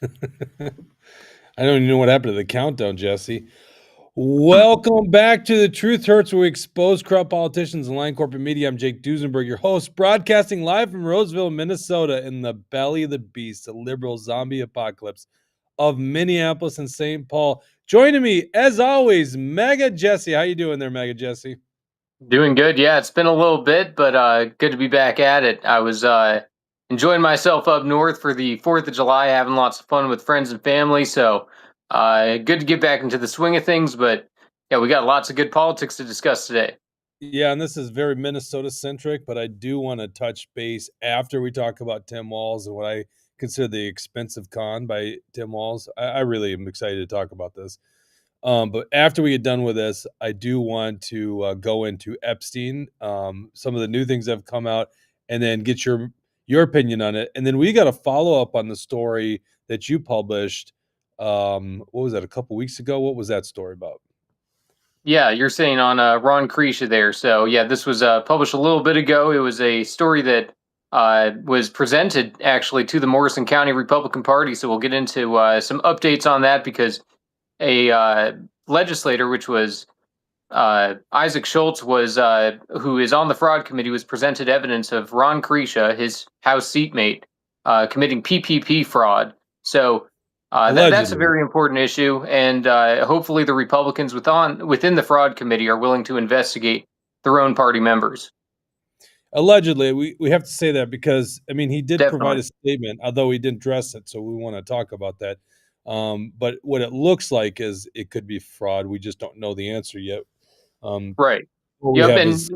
I don't even know what happened to the countdown, Jesse. Welcome back to The Truth Hurts, where we expose corrupt politicians and lying corporate media. I'm Jake Duesenberg, your host, broadcasting live from Roseville, Minnesota, in the belly of the beast, the liberal zombie apocalypse of Minneapolis and St. Paul. Joining me, as always, MAGA Jesse. How you doing there, MAGA Jesse? Doing good. Yeah, it's been a little bit, but good to be back at it. I was enjoying myself up north for the 4th of July, having lots of fun with friends and family. So good to get back into the swing of things. But yeah, we got lots of good politics to discuss today. Yeah, and this is very Minnesota centric, but I do want to touch base after we talk about Tim Walz and what I consider the expensive con by Tim Walz. I really am excited to talk about this. But after we get done with this, I do want to go into Epstein, some of the new things that have come out, and then get your opinion on it. And then we got a follow up on the story that you published. What was that, a couple weeks ago? What was that story about? Yeah, you're saying on Ron Kresha there. So yeah, this was published a little bit ago. It was a story that was presented actually to the Morrison County Republican Party. So we'll get into some updates on that because a legislator, which was Isaac Schultz, was who is on the fraud committee, was presented evidence of Ron Kresha, his House seatmate, committing PPP fraud. So that's a very important issue, and hopefully the Republicans within the fraud committee are willing to investigate their own party members. Allegedly, we have to say that because, I mean, he did provide Definitely. a statement, although he didn't dress it, so we want to talk about that. But what it looks like is it could be fraud. We just don't know the answer yet. Right. What we Yep, have and is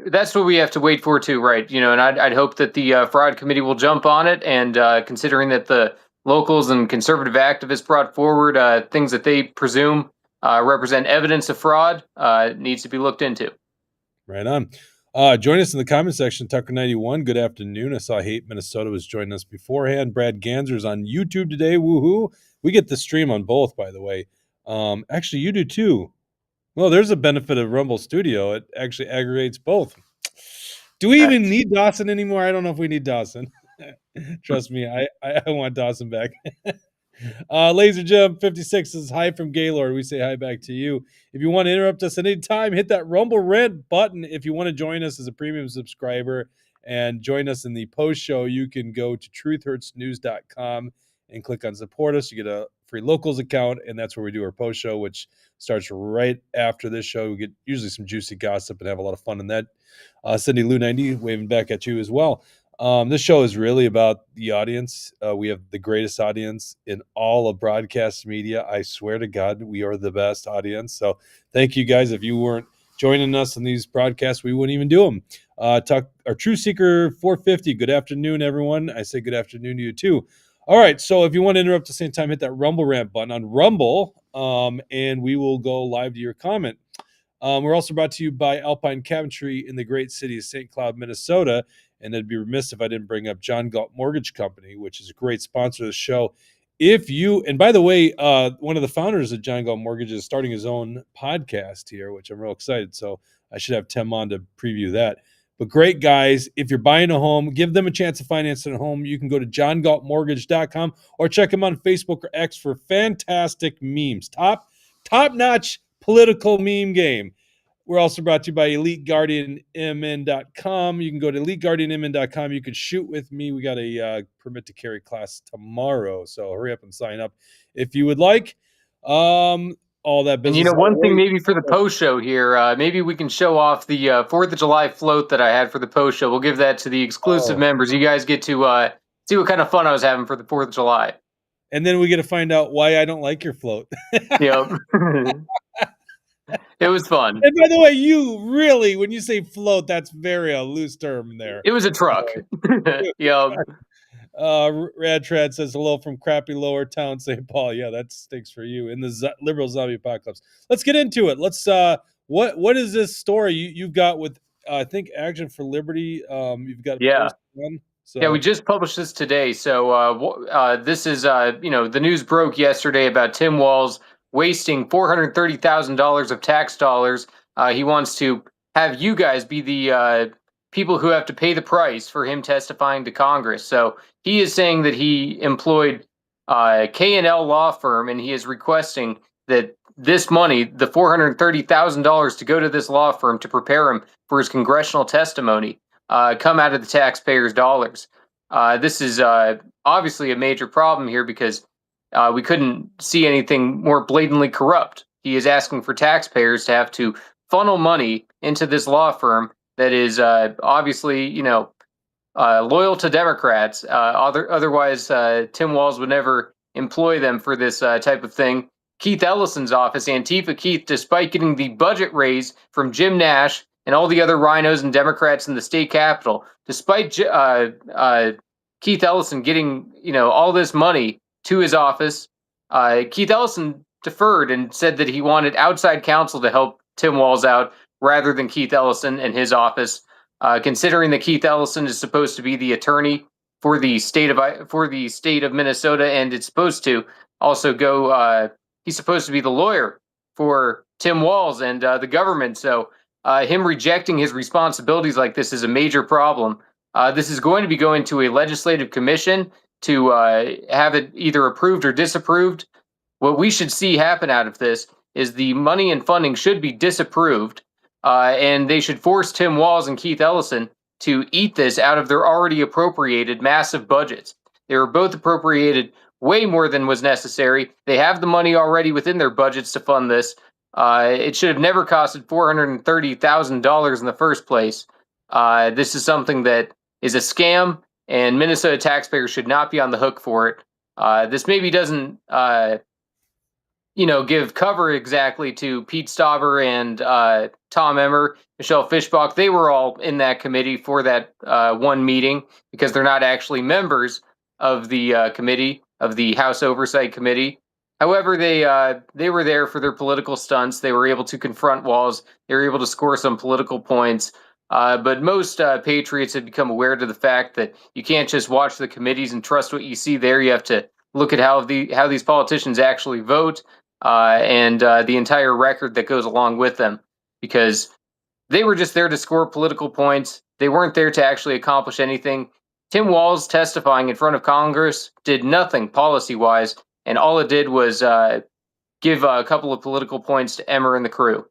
that's what we have to wait for too, right? You know, and I'd hope that the fraud committee will jump on it, and considering that the locals and conservative activists brought forward things that they presume represent evidence of fraud, needs to be looked into. right on. Join us in the comment section, Tucker91. Good afternoon. I saw Hate Minnesota was joining us beforehand. Brad Ganser's on YouTube today. Woohoo. We get the stream on both, by the way. Actually, you do too. Well, there's a benefit of Rumble Studio. It actually aggregates both. Do we even need Dawson anymore? I don't know if we need Dawson. Trust me, I want Dawson back. Laser Jump 56 says hi from Gaylord. We say hi back to you. If you want to interrupt us at any time, hit that Rumble Red button. If you want to join us as a premium subscriber and join us in the post show, you can go to truthhurtsnews.com and click on support us. You get a free locals account, and that's where we do our post show, which starts right after this show. We get usually some juicy gossip and have a lot of fun in that. Cindy Lou 90 waving back at you as well. This show is really about the audience. We have the greatest audience in all of broadcast media. I swear to God, we are the best audience. So thank you guys. If you weren't joining us in these broadcasts, we wouldn't even do them. Our True Seeker 450. Good afternoon, everyone. I say good afternoon to you too. All right. So if you want to interrupt at the same time, hit that Rumble rant button on Rumble, and we will go live to your comment. We're also brought to you by Alpine Cabinetry in the great city of St. Cloud, Minnesota. And it'd be remiss if I didn't bring up John Galt Mortgage Company, which is a great sponsor of the show. And by the way, one of the founders of John Galt Mortgage is starting his own podcast here, which I'm real excited. So I should have Tim on to preview that. But great guys, if you're buying a home, give them a chance to finance a home. You can go to johngaltmortgage.com or check them on Facebook or X for fantastic memes. Top-notch political meme game. We're also brought to you by EliteGuardianMN.com. You can go to EliteGuardianMN.com. You can shoot with me. We got a permit to carry class tomorrow, so hurry up and sign up if you would like. All that business. And you know, one thing maybe for the post show here, maybe we can show off the 4th of July float that I had for the post show. We'll give that to the exclusive members. You guys get to see what kind of fun I was having for the 4th of July. And then we get to find out why I don't like your float. Yep. It was fun. And by the way, you really, when you say float, that's very a loose term there. It was a truck. Yep. Rad Trad says hello from crappy lower town St. Paul. Yeah, that stinks for you in the liberal zombie apocalypse. Let's get into it. Let's what is this story you've got with I think Action for Liberty? You've got one. So. Yeah, we just published this today. So this is the news broke yesterday about Tim Walz wasting $430,000 of tax dollars. He wants to have you guys be the people who have to pay the price for him testifying to Congress. So he is saying that he employed K&L law firm, and he is requesting that this money, the $430,000 to go to this law firm to prepare him for his congressional testimony, come out of the taxpayers' dollars. This is obviously a major problem here because we couldn't see anything more blatantly corrupt. He is asking for taxpayers to have to funnel money into this law firm that is obviously, loyal to Democrats. Otherwise, Tim Walz would never employ them for this type of thing. Keith Ellison's office, Antifa Keith, despite getting the budget raise from Jim Nash and all the other rhinos and Democrats in the state capitol, despite Keith Ellison getting all this money to his office, Keith Ellison deferred and said that he wanted outside counsel to help Tim Walz out rather than Keith Ellison and his office. Considering that Keith Ellison is supposed to be the attorney for the state of Minnesota, and it's supposed to also go. He's supposed to be the lawyer for Tim Walz and the government. So him rejecting his responsibilities like this is a major problem. This is going to be going to a legislative commission to have it either approved or disapproved. What we should see happen out of this is the money and funding should be disapproved. And they should force Tim Walz and Keith Ellison to eat this out of their already appropriated massive budgets. They were both appropriated way more than was necessary. They have the money already within their budgets to fund this. It should have never costed $430,000 in the first place. This is something that is a scam, and Minnesota taxpayers should not be on the hook for it. This maybe doesn't give cover exactly to Pete Stauber and Tom Emmer, Michelle Fischbach. They were all in that committee for that one meeting because they're not actually members of the committee, of the House Oversight Committee. However, they were there for their political stunts. They were able to confront Walz. They were able to score some political points. But most patriots have become aware to the fact that you can't just watch the committees and trust what you see there. You have to look at how these politicians actually vote. And the entire record that goes along with them, because they were just there to score political points. They weren't there to actually accomplish anything. Tim Walz testifying in front of Congress did nothing policy-wise, and all it did was give a couple of political points to Emmer and the crew.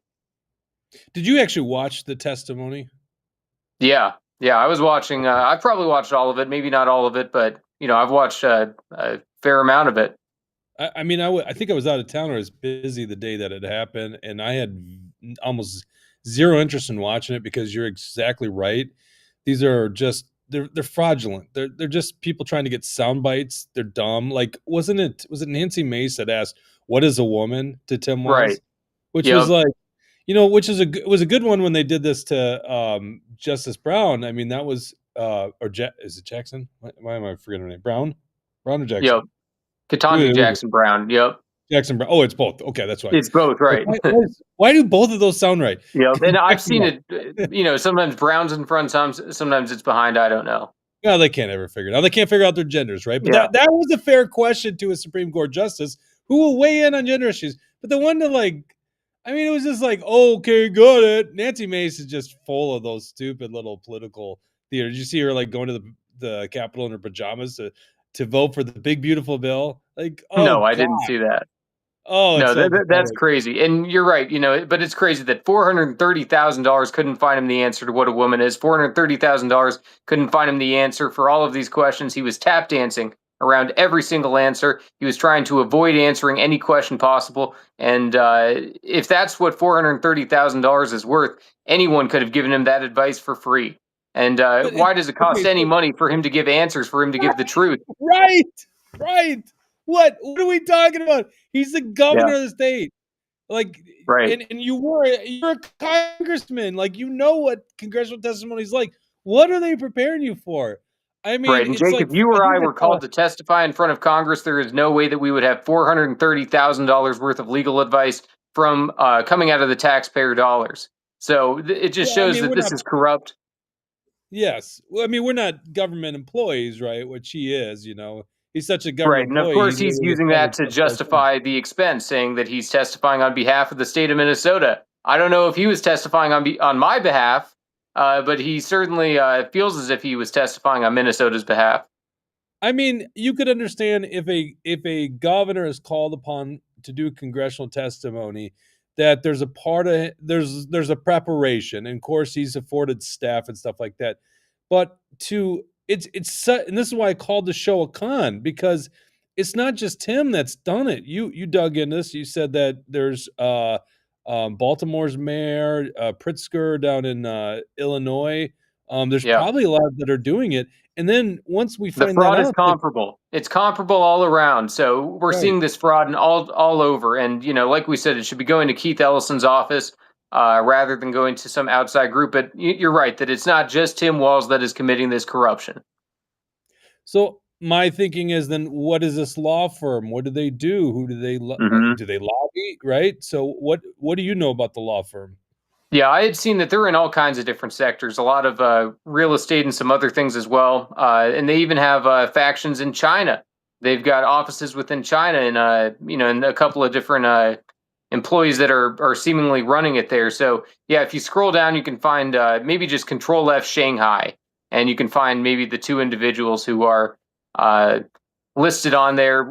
Did you actually watch the testimony? Yeah, I was watching. I probably watched all of it, maybe not all of it, but I've watched a fair amount of it. I think I was out of town or I was busy the day that it happened, and I had almost zero interest in watching it because you're exactly right. These are just they're fraudulent. They're just people trying to get sound bites. They're dumb. Like was it Nancy Mace that asked, "What is a woman?" to Tim Walz, right? Which was like, it was a good one when they did this to Justice Brown. I mean, that was is it Jackson? Why am I forgetting her name? Brown or Jackson? Yep. Ketanji Jackson Brown. Yep. Jackson Brown. Oh, it's both. Okay, that's right. It's both, right? Why do both of those sound right? Yeah, and I've seen it. Sometimes Brown's in front, sometimes it's behind. I don't know. No, they can't ever figure it out. They can't figure out their genders, right? But that was a fair question to a Supreme Court justice who will weigh in on gender issues. But the one that it was just like, okay, got it. Nancy Mace is just full of those stupid little political theater. Did you see her going to the Capitol in her pajamas to vote for the big beautiful bill? No, I didn't see that. Oh no, that's crazy. And you're right, but it's crazy that $430,000 couldn't find him the answer to what a woman is. $430,000 couldn't find him the answer for all of these questions. He was tap dancing around every single answer. He was trying to avoid answering any question possible. And if that's what $430,000 is worth, anyone could have given him that advice for free. And why does it cost any money for him to give answers, for him to give the truth? Right. What are we talking about? He's the governor of the state. Right. And you're a congressman. What congressional testimony is like. What are they preparing you for? I mean, right. And Jake, if you or I were called to testify in front of Congress, there is no way that we would have $430,000 worth of legal advice from coming out of the taxpayer dollars. So it just shows that this is corrupt. Yes. Well, we're not government employees, right? Which he is, He's such a government employee. And of course, he's using that to justify the expense, saying that he's testifying on behalf of the state of Minnesota. I don't know if he was testifying on my behalf, but he certainly feels as if he was testifying on Minnesota's behalf. I mean, you could understand if a governor is called upon to do congressional testimony, that there's a part of there's a preparation, and of course he's afforded staff and stuff like that. But to and this is why I called the show a con, because it's not just him that's done it. You dug in this. You said that there's Baltimore's mayor Pritzker down in Illinois. There's Yeah. probably a lot that are doing it, and then once we The find that fraud is out, like, comparable. It's comparable all around. So we're right. seeing this fraud in all over. And like we said, it should be going to Keith Ellison's office rather than going to some outside group. But you're right that it's not just Tim Walz that is committing this corruption. So my thinking is, then what is this law firm? What do they do? Who Hmm. do they lobby? Right. So what do you know about the law firm? Yeah, I had seen that they're in all kinds of different sectors, a lot of real estate and some other things as well. And they even have factions in China. They've got offices within China, and and a couple of different employees that are seemingly running it there. So yeah, if you scroll down, you can find maybe just Control F Shanghai, and you can find maybe the two individuals who are uh, listed on there.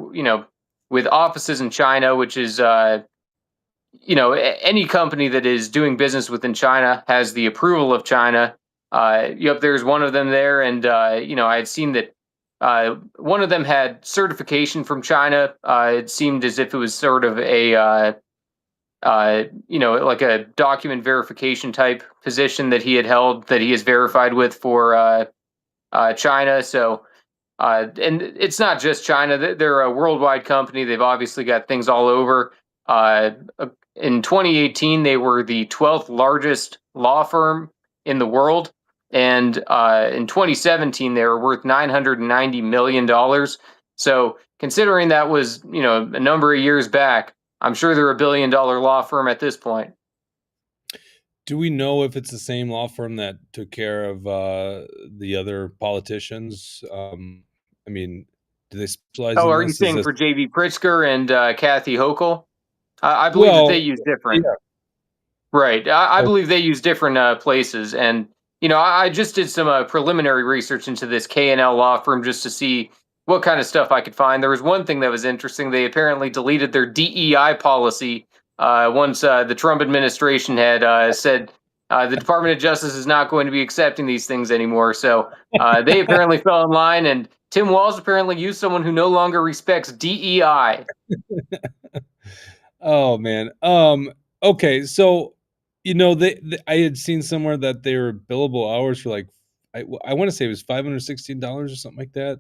With offices in China, which is any company that is doing business within China has the approval of China. Yep, there's one of them there, and I had seen that one of them had certification from China. It seemed as if it was sort of a like a document verification type position that he had held, that he is verified with for China. So. And it's not just China. They're a worldwide company. They've obviously got things all over. Uh, in 2018, they were the 12th largest law firm in the world. And in 2017, they were worth $990 million. So considering that was, a number of years back, I'm sure they're $1 billion law firm at this point. Do we know if it's the same law firm that took care of the other politicians? I mean, do they specialize Oh, in are you this? Is saying this for JV Pritzker and Kathy Hochul? I believe that they well? use Yeah. different. Right. I Oh, believe they use different places. And, I just did some preliminary research into this K&L law firm just to see what kind of stuff I could find. There was one thing that was interesting. They apparently deleted their DEI policy once the Trump administration had said the Department of Justice is not going to be accepting these things anymore. So they apparently fell in line. And Tim Walz apparently used someone who no longer respects DEI. oh man. Okay, so I had seen somewhere that they were billable hours for like I want to say it was $516 or something like that,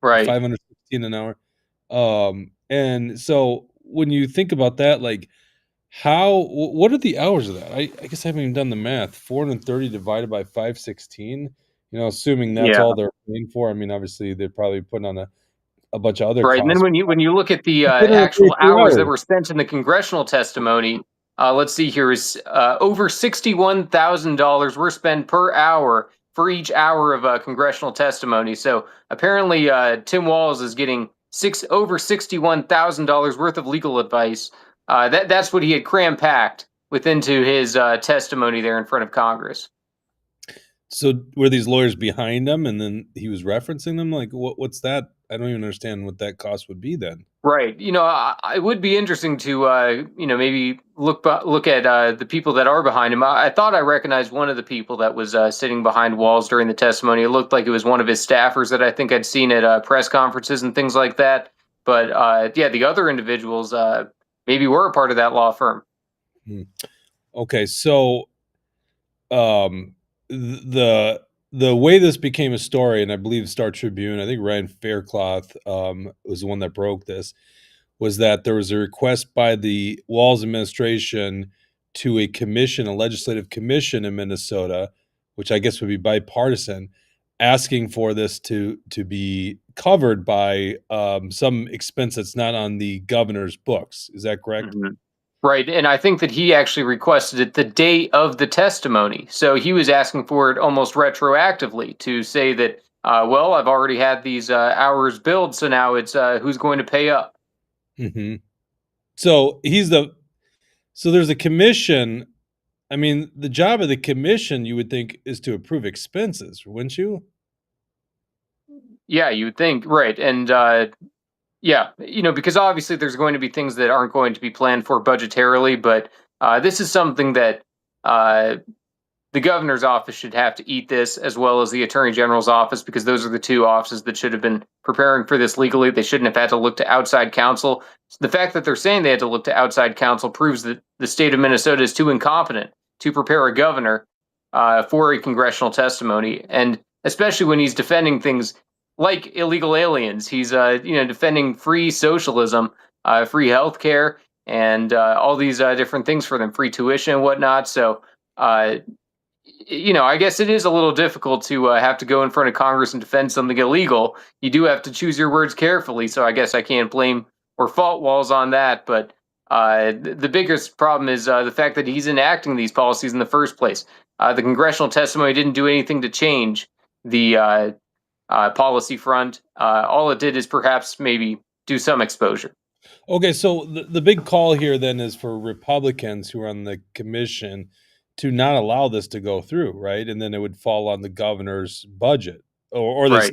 or Right. 516 an hour. And so when you think about that, like what are the hours of that? I guess I haven't even done the math. 430 divided by 516. Assuming that's Yeah. all they're paying for. I mean, obviously they're probably putting on a bunch of other Right, and then costs. when you look at the actual 842 hours that hours. were spent in the congressional testimony, let's see here is over $61,000 were spent per hour for each hour of congressional testimony. So apparently, Tim Walz is getting over $61,000 worth of legal advice. That's what he had cram packed into his testimony there in front of Congress. So were these lawyers behind him, and then he was referencing them? Like, what's that? I don't even understand what that cost would be then. Right. It would be interesting to, maybe look at the people that are behind him. I thought I recognized one of the people that was sitting behind Walz during the testimony. It looked like it was one of his staffers that I think I'd seen at press conferences and things like that. But yeah, the other individuals maybe were a part of that law firm. Hmm. Okay, so um, the way this became a story, and I believe Star Tribune, I think Ryan Faircloth was the one that broke this, was that there was a request by the Walz administration to a commission, a legislative commission in Minnesota, which I guess would be bipartisan, asking for this to be covered by some expense that's not on the governor's books. Is that correct? Mhm. Right, and I think that he actually requested it the day of the testimony. So he was asking for it almost retroactively to say that, well, I've already had these hours billed, so now it's who's going to pay up. Hmm. So there's a commission. I mean, the job of the commission, you would think, is to approve expenses, wouldn't you? Yeah, you would think, right? And yeah, because obviously there's going to be things that aren't going to be planned for budgetarily, but this is something that uh, the governor's office should have to eat this, as well as the attorney general's office, because those are the two offices that should have been preparing for this legally. They shouldn't have had to look to outside counsel. The fact that they're saying they had to look to outside counsel proves that the state of Minnesota is too incompetent to prepare a governor for a congressional testimony, and especially when he's defending things like illegal aliens. He's defending free socialism, free healthcare, and all these different things for them, free tuition and whatnot. So uh, I guess it is a little difficult to have to go in front of Congress and defend something illegal. You do have to choose your words carefully. So I guess I can't blame or fault Walz on that. But the biggest problem is the fact that he's enacting these policies in the first place. The congressional testimony didn't do anything to change the policy front. All it did is perhaps maybe do some exposure. Okay, so the big call here then is for Republicans who are on the commission to not allow this to go through, right? And then it would fall on the governor's budget, or Right.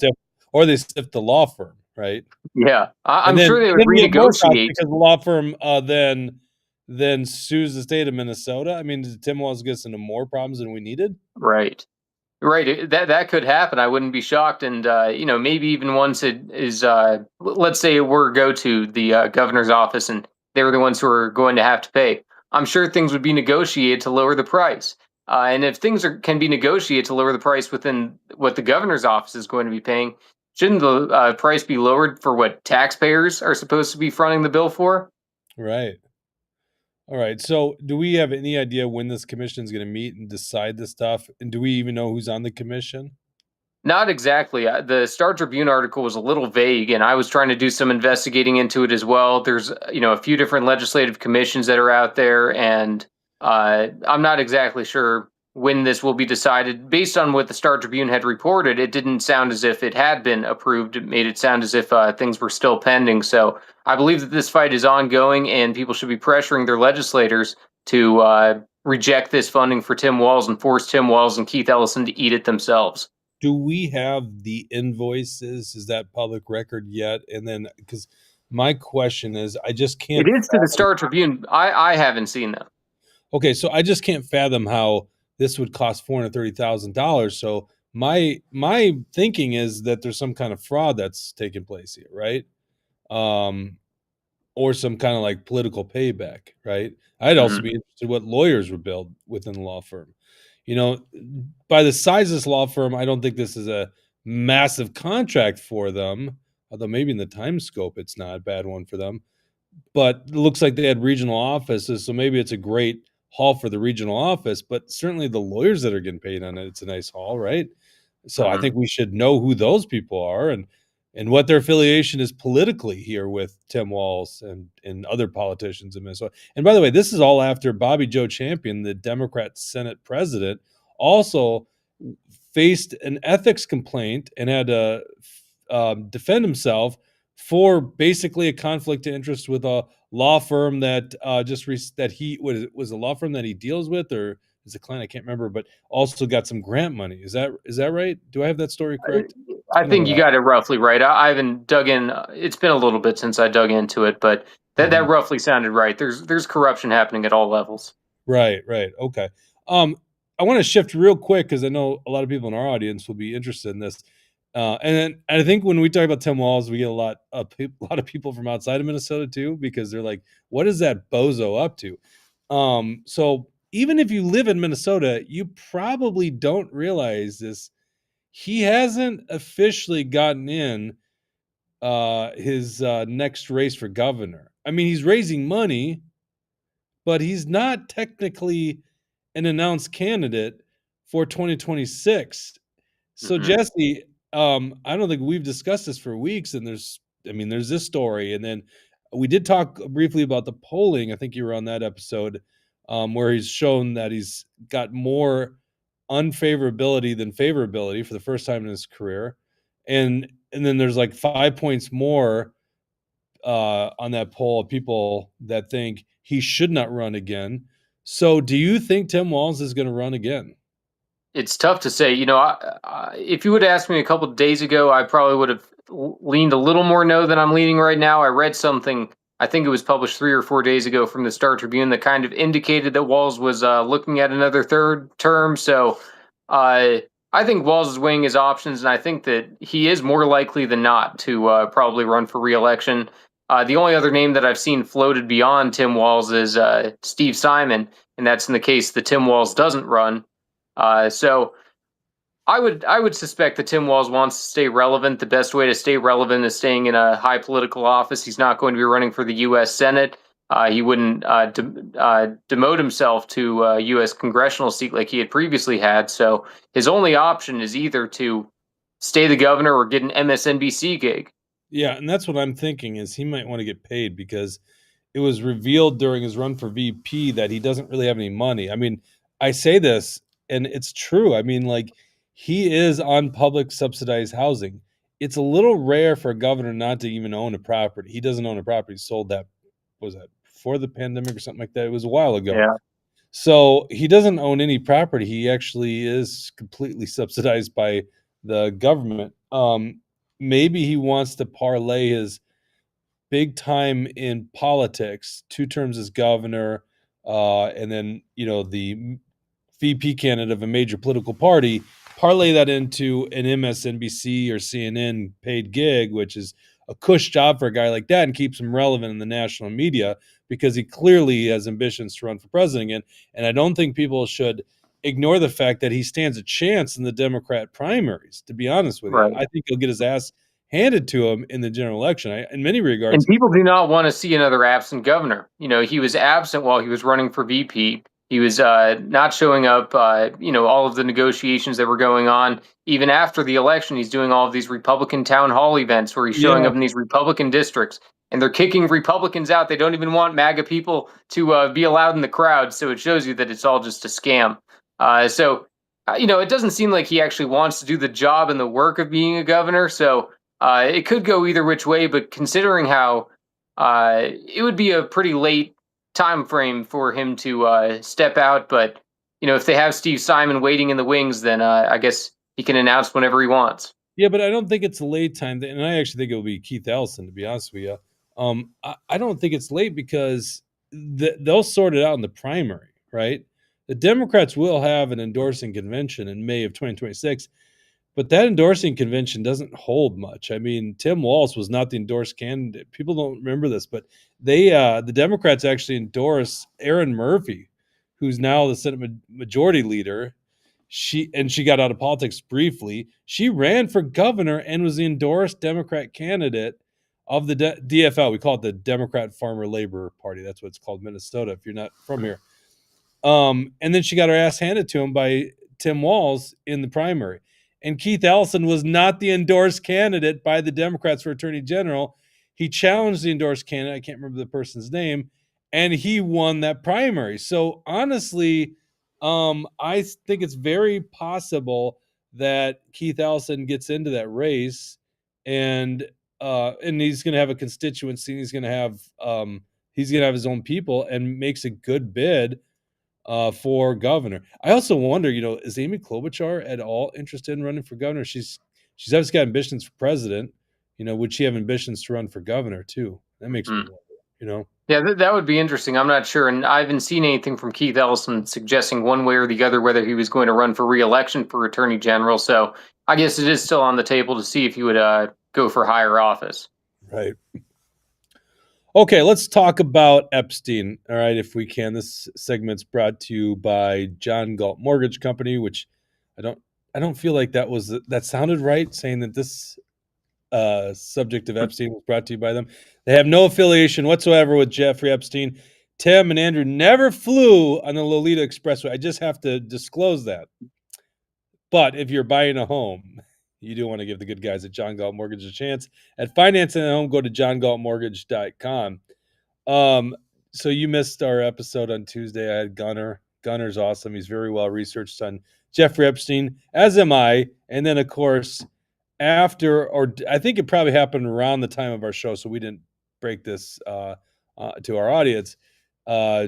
they stiff the law firm, right? Yeah. And I'm sure they would then we get more costs renegotiate. because the law firm then sues the state of Minnesota. I mean, did Tim Walz get us into more problems than we needed? Right. Right, that could happen. I wouldn't be shocked, and maybe even once it is, let's say it were go to the governor's office, and they were the ones who are going to have to pay. I'm sure things would be negotiated to lower the price, and if things can be negotiated to lower the price within what the governor's office is going to be paying, shouldn't the price be lowered for what taxpayers are supposed to be fronting the bill for? Right. All right. So, do we have any idea when this commission is going to meet and decide this stuff? And do we even know who's on the commission? Not exactly. The Star Tribune article was a little vague, and I was trying to do some investigating into it as well. There's, a few different legislative commissions that are out there, and I'm not exactly sure when this will be decided. Based on what the Star Tribune had reported, it didn't sound as if it had been approved. It made it sound as if things were still pending. So I believe that this fight is ongoing, and people should be pressuring their legislators to reject this funding for Tim Walz and force Tim Walz and Keith Ellison to eat it themselves. Do we have the invoices? Is that public record yet? And then, because my question is, I just It can't is to the fathom. Star Tribune. I haven't seen them. Okay, so I just can't fathom how this would cost $430,000. So my thinking is that there's some kind of fraud that's taking place here, right? Um, or some kind of like political payback, right? I'd also Mhm. be interested what lawyers were billed within the law firm. You know, by the size of this law firm, I don't think this is a massive contract for them, although maybe in the time scope it's not a bad one for them. But it looks like they had regional offices, so maybe it's a great haul for the regional office, but certainly the lawyers that are getting paid on it, it's a nice haul, right? So I Mhm. think we should know who those people are and what their affiliation is politically here with Tim Walz and other politicians in Minnesota. And by the way, this is all after Bobby Joe Champion, the Democrat Senate president, also faced an ethics complaint and had to defend himself for basically a conflict of interest with a law firm that that he was a law firm that he deals with, or is a client, I can't remember, but also got some grant money. Is that right? Do I have that story correct? It's I been a think you while. got it roughly right. I haven't dug in. It's been a little bit since I dug into it, but that Mhm. roughly sounded right. There's corruption happening at all levels. Right, right. Okay. Um, I want to shift real quick because I know a lot of people in our audience will be interested in this. And I think when we talk about Tim Walz, we get a lot of people from outside of Minnesota too, because they're like, "What is that bozo up to?" So even if you live in Minnesota, you probably don't realize this. He hasn't officially gotten in his next race for governor. I mean, he's raising money, but he's not technically an announced candidate for 2026. So Hmm. Jesse, I don't think we've discussed this for weeks, and there's this story, and then we did talk briefly about the polling. I think you were on that episode, where he's shown that he's got more unfavorability than favorability for the first time in his career, and then there's like 5 points more on that poll of people that think he should not run again. So, do you think Tim Walz is going to run again? it's tough to say. If you would have asked me a couple of days ago, I probably would have leaned a little more no than I'm leaning right now. I read something, I think it was published 3 or 4 days ago from the Star Tribune, that kind of indicated that Walz was looking at another third term. So uh, I think Walz is weighing his options, and I think that he is more likely than not to probably run for reelection. The only other name that I've seen floated beyond Tim Walz is Steve Simon, and that's in the case that Tim Walz doesn't run. So I would suspect that Tim Walz wants to stay relevant. The best way to stay relevant is staying in a high political office. He's not going to be running for the U.S. Senate. He wouldn't demote himself to a U.S. congressional seat like he had previously had. So his only option is either to stay the governor or get an MSNBC gig. Yeah, and that's what I'm thinking is he might want to get paid because it was revealed during his run for VP that he doesn't really have any money. I mean, I say this and it's true. I mean, like he is on public subsidized housing. It's a little rare for a governor not to even own a property. He doesn't own a property. He sold that, what was that before the pandemic or something like that? It was a while ago. Yeah. So he doesn't own any property. He actually is completely subsidized by the government. Maybe he wants to parlay his big time in politics, 2 terms as governor, and then the VP candidate of a major political party, parlay that into an MSNBC or CNN paid gig, which is a cush job for a guy like that and keeps him relevant in the national media because he clearly has ambitions to run for president again. And I don't think people should ignore the fact that he stands a chance in the Democrat primaries, to be honest with you. Right. I think he'll get his ass handed to him in the general election. In many And regards, people do not want to see another absent governor. He was absent while he was running for VP. He was not showing up, all of the negotiations that were going on. Even after the election, he's doing all of these Republican town hall events where he's showing yeah, up in these Republican districts, and they're kicking Republicans out. They don't even want MAGA people to be allowed in the crowd. So it shows you that it's all just a scam. It doesn't seem like he actually wants to do the job and the work of being a governor. So it could go either which way, but considering how it would be a pretty late time frame for him to step out. But if they have Steve Simon waiting in the wings, then I guess he can announce whenever he wants. yeah, but I don't think it's a late time, and I actually think it'll be Keith Ellison, to be honest with you. I don't think it's late because they'll sort it out in the primary, right? The Democrats will have an endorsing convention in May of 2026, but that endorsing convention doesn't hold much. I mean, Tim Walz was not the endorsed candidate. People don't remember this, but the Democrats actually endorsed Erin Murphy, who's now the Senate Majority Leader. She got out of politics briefly. She ran for governor and was the endorsed Democrat candidate of the DFL. We call it the Democrat Farmer Labor Party. That's what it's called, Minnesota, if you're not from here. And then she got her ass handed to him by Tim Walz in the primary. And Keith Ellison was not the endorsed candidate by the Democrats for Attorney General. He challenged the endorsed candidate. I can't remember the person's name. And he won that primary. So honestly, I think it's very possible that Keith Ellison gets into that race, and he's going to have a constituency. And he's going to have his own people, and makes a good bid for governor. I also wonder, is Amy Klobuchar at all interested in running for governor? She's obviously got ambitions for president. Would she have ambitions to run for governor too? That makes me wonder. Yeah, that would be interesting. I'm not sure, and I haven't seen anything from Keith Ellison suggesting one way or the other whether he was going to run for re-election for Attorney General. So I guess it is still on the table to see if he would go for higher office. Right. Okay, let's talk about Epstein. All right, if we can. This segment's brought to you by John Galt Mortgage Company, which I don't feel like that sounded right, saying that this subject of Epstein was brought to you by them. They have no affiliation whatsoever with Jeffrey Epstein. Tim and Andrew never flew on the Lolita Expressway. I just have to disclose that. But if you're buying a home, you do want to give the good guys at John Galt Mortgage a chance. At financing a home, go to johngaltmortgage.com. So you missed our episode on Tuesday. I had Gunner. Gunner's awesome. He's very well researched on Jeffrey Epstein, as am I. And then, of course, after, or I think it probably happened around the time of our show, so we didn't break this to our audience.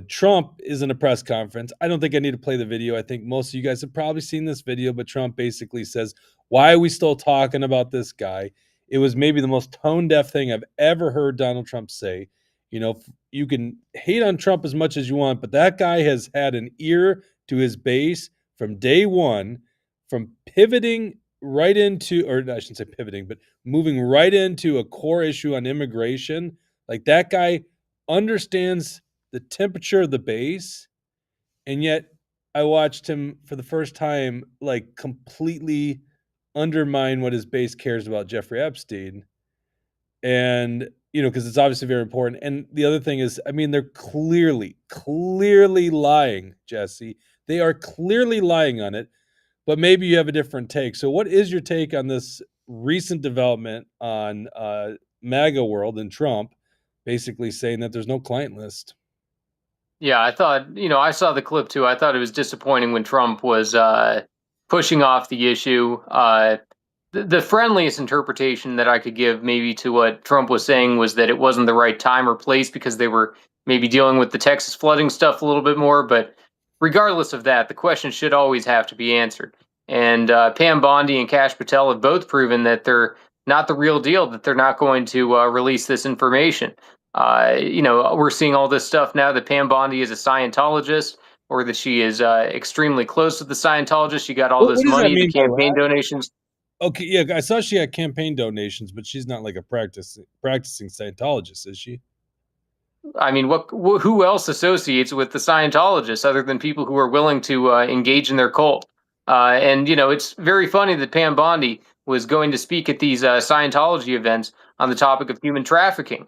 Trump is in a press conference. I don't think I need to play the video. I think most of you guys have probably seen this video, but Trump basically says, why are we still talking about this guy? It was maybe the most tone deaf thing I've ever heard Donald Trump say. You know, you can hate on Trump as much as you want, but that guy has had an ear to his base from day one, from pivoting right into, or I shouldn't say pivoting, but moving right into a core issue on immigration. Like that guy understands the temperature of the base, and yet I watched him for the first time like completely undermine what his base cares about Jeffrey Epstein. And because it's obviously very important. And the other thing is, I mean, they're clearly lying, Jesse. They are clearly lying on it, but maybe you have a different take. So what is your take on this recent development on MAGA world and Trump basically saying that there's no client list? Yeah, I thought, I saw the clip too. I thought it was disappointing when Trump was pushing off the issue. The friendliest interpretation that I could give maybe to what Trump was saying was that it wasn't the right time or place because they were maybe dealing with the Texas flooding stuff a little bit more. But regardless of that, the question should always have to be answered. And Pam Bondi and Kash Patel have both proven that they're not the real deal, that they're not going to release this information. We're seeing all this stuff now that Pam Bondi is a Scientologist, or that she is extremely close to the Scientologist. She got all What this does that money, the mean by campaign that? donations. Okay, yeah, I saw she had campaign donations, but she's not like a practicing Scientologist, is she? I mean, who else associates with the Scientologists other than people who are willing to engage in their cult? And it's very funny that Pam Bondi was going to speak at these Scientology events on the topic of human trafficking,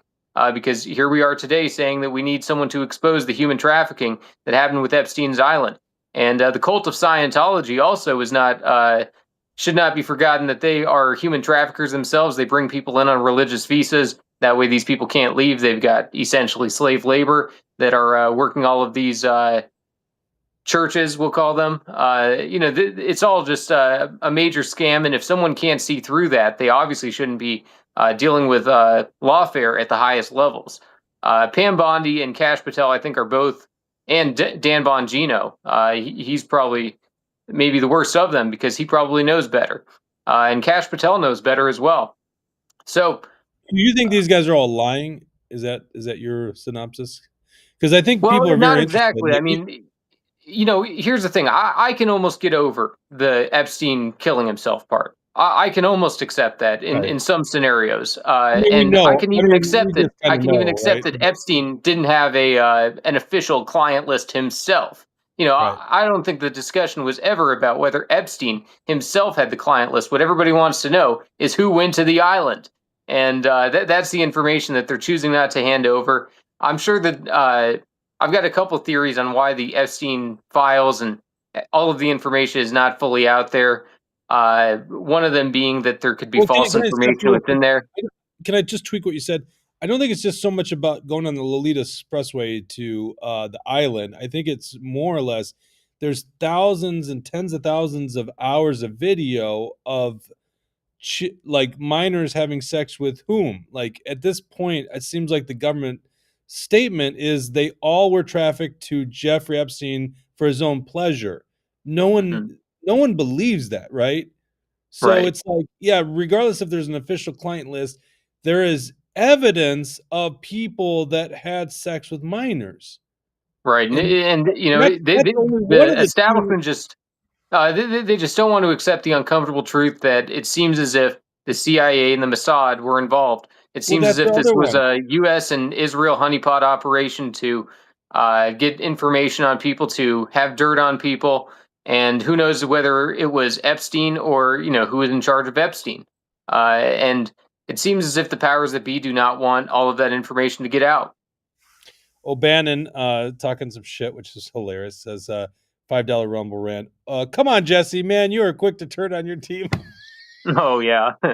because here we are today saying that we need someone to expose the human trafficking that happened with Epstein's Island. And the cult of Scientology also is not should not be forgotten that they are human traffickers themselves. They bring people in on religious visas. That way, these people can't leave. They've got essentially slave labor that are working all of these churches, we'll call them. It's all just a major scam. And if someone can't see through that, they obviously shouldn't be dealing with lawfare at the highest levels. Pam Bondi and Kash Patel, I think, are both, and Dan Bongino. He's probably maybe the worst of them because he probably knows better. And Kash Patel knows better as well. So, Do you think these guys are all lying? Is that your synopsis? Because I think well, people are not very interested. exactly. I mean, here's the thing. I can almost get over the Epstein killing himself part. I can almost accept that Right. in some scenarios, I mean, we and know. I can even accept we that. just kind I of can even know, accept right? that Epstein didn't have a an official client list himself. Right. I don't think the discussion was ever about whether Epstein himself had the client list. What everybody wants to know is who went to the island, and that's the information that they're choosing not to hand over. I'm sure that I've got a couple theories on why the Epstein files and all of the information is not fully out there. One of them being that there could be Well, false can I step in information real within quick? there. Can I just tweak what you said? I don't think it's just so much about going on the Lolita Expressway to the island. I think it's more or less there's thousands and tens of thousands of hours of video of like minors having sex with whom. Like at this point, it seems like the government statement is they all were trafficked to Jeffrey Epstein for his own pleasure. No one, Mhm. no one believes that, right? So Right. it's like, yeah, regardless if there's an official client list, there is evidence of people that had sex with minors. Right. And, And and that's only one the of the two. establishment just they just don't want to accept the uncomfortable truth that it seems as if the CIA and the Mossad were involved. It Well, seems as that's the if this other was one. a U.S. and Israel honeypot operation to get information on people, to have dirt on people, and who knows whether it was Epstein or who was in charge of Epstein. And it seems as if the powers that be do not want all of that information to get out. O'Bannon talking some shit, which is hilarious, says $5 Rumble rant. Come on, Jesse, man, you are quick to turn on your team. Oh yeah, He's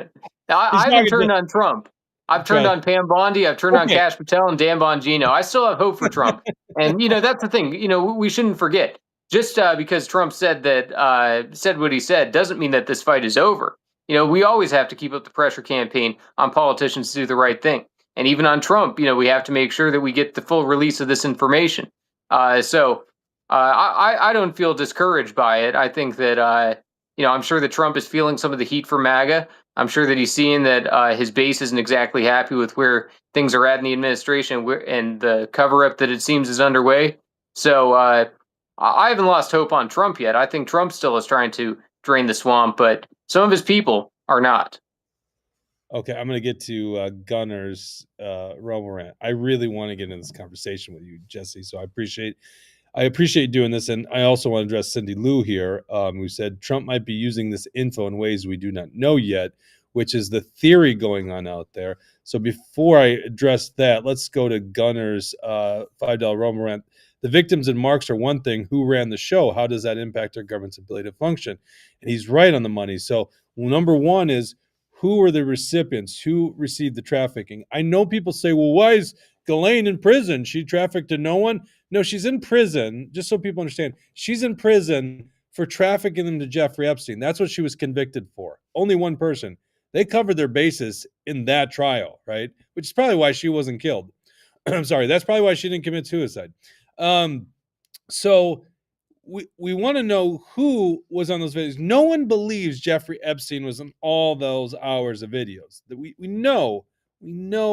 I haven't talking turned to on Trump. I've turned okay. on Pam Bondi. I've turned on Okay. Kash Patel and Dan Bongino. I still have hope for Trump, and that's the thing. We shouldn't forget. Just because Trump said what he said doesn't mean that this fight is over. We always have to keep up the pressure campaign on politicians to do the right thing. And even on Trump, we have to make sure that we get the full release of this information. I don't feel discouraged by it. I think that I'm sure that Trump is feeling some of the heat for MAGA. I'm sure that he's seeing that his base isn't exactly happy with where things are at in the administration and the cover up that it seems is underway. So I haven't lost hope on Trump yet. I think Trump still is trying to drain the swamp, but some of his people are not. Okay, I'm going to get to Gunner's realm rant. I really want to get into this conversation with you, Jesse. So I appreciate doing this, and I also want to address Cindy Lou here, who said Trump might be using this info in ways we do not know yet, which is the theory going on out there. So before I address that, let's go to Gunner's $5 realm rant. The victims and marks are one thing. Who ran the show? How does that impact our government's ability to function? And he's right on the money. So number one is, who were the recipients? Who received the trafficking? I know people say, well, why is Ghislaine in prison? She trafficked to no one? No, she's in prison, just so people understand. She's in prison for trafficking them to Jeffrey Epstein. That's what she was convicted for. Only one person. They covered their bases in that trial, right? Which is probably why she wasn't killed. I'm sorry. That's probably why she didn't commit suicide. So we want to know who was on those videos. No one believes Jeffrey Epstein was in all those hours of videos. That we know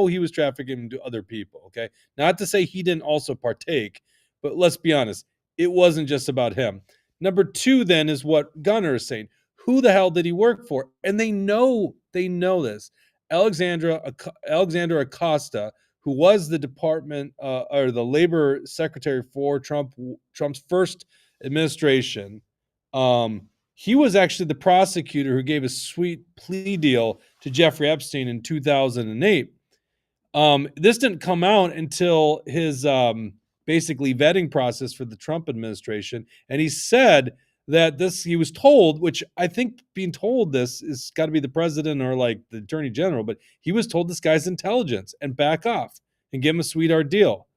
he was trafficking to other people. Okay, not to say he didn't also partake, but let's be honest, it wasn't just about him. Number two, then, is what Gunner is saying. Who the hell did he work for? And they know this. Alexandra Acosta, who was the department or the labor secretary for Trump's first administration, he was actually the prosecutor who gave a sweet plea deal to Jeffrey Epstein in 2008. This didn't come out until his basically vetting process for the Trump administration, and he said that he was told, which I think being told this is got to be the president or like the attorney general, but he was told this guy's intelligence and back off and give him a sweetheart deal.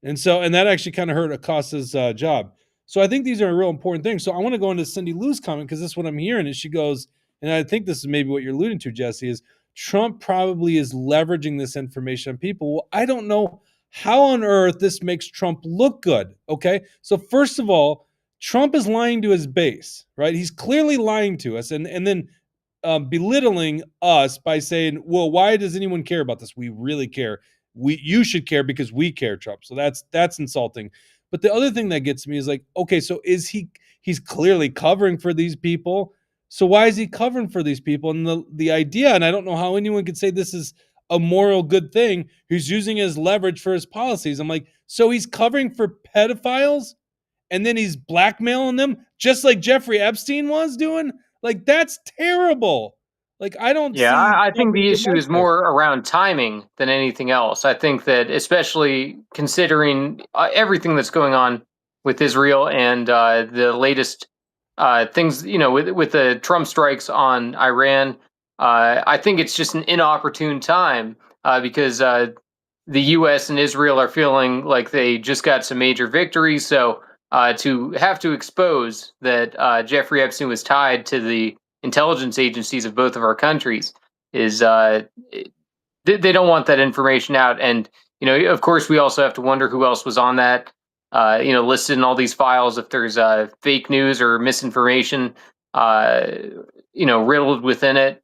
And that actually kind of hurt Acosta's job. So I think these are real important things. So I want to go into Cindy Lou's comment because this is what I'm hearing. And she goes, and I think this is maybe what you're alluding to, Jesse, is Trump probably is leveraging this information on people. Well, I don't know how on earth this makes Trump look good. Okay. So first of all, Trump is lying to his base, right? He's clearly lying to us and then belittling us by saying, well, why does anyone care about this? We really care. You should care because we care, Trump. So that's insulting. But the other thing that gets me is like, okay, so he's clearly covering for these people. So why is he covering for these people? And the idea, and I don't know how anyone could say this is a moral good thing, he's using it as leverage for his policies. I'm like, so he's covering for pedophiles and then he's blackmailing them just like Jeffrey Epstein was doing? Like, that's terrible. Like, I don't Yeah, see. I think the issue is more around timing than anything else. I think that, especially considering everything that's going on with Israel and the latest things, with the Trump strikes on Iran, I think it's just an inopportune time because the U.S. and Israel are feeling like they just got some major victories. So to have to expose that Jeffrey Epstein was tied to the intelligence agencies of both of our countries is they don't want that information out. And of course, we also have to wonder who else was on that listed in all these files. If there's fake news or misinformation riddled within it,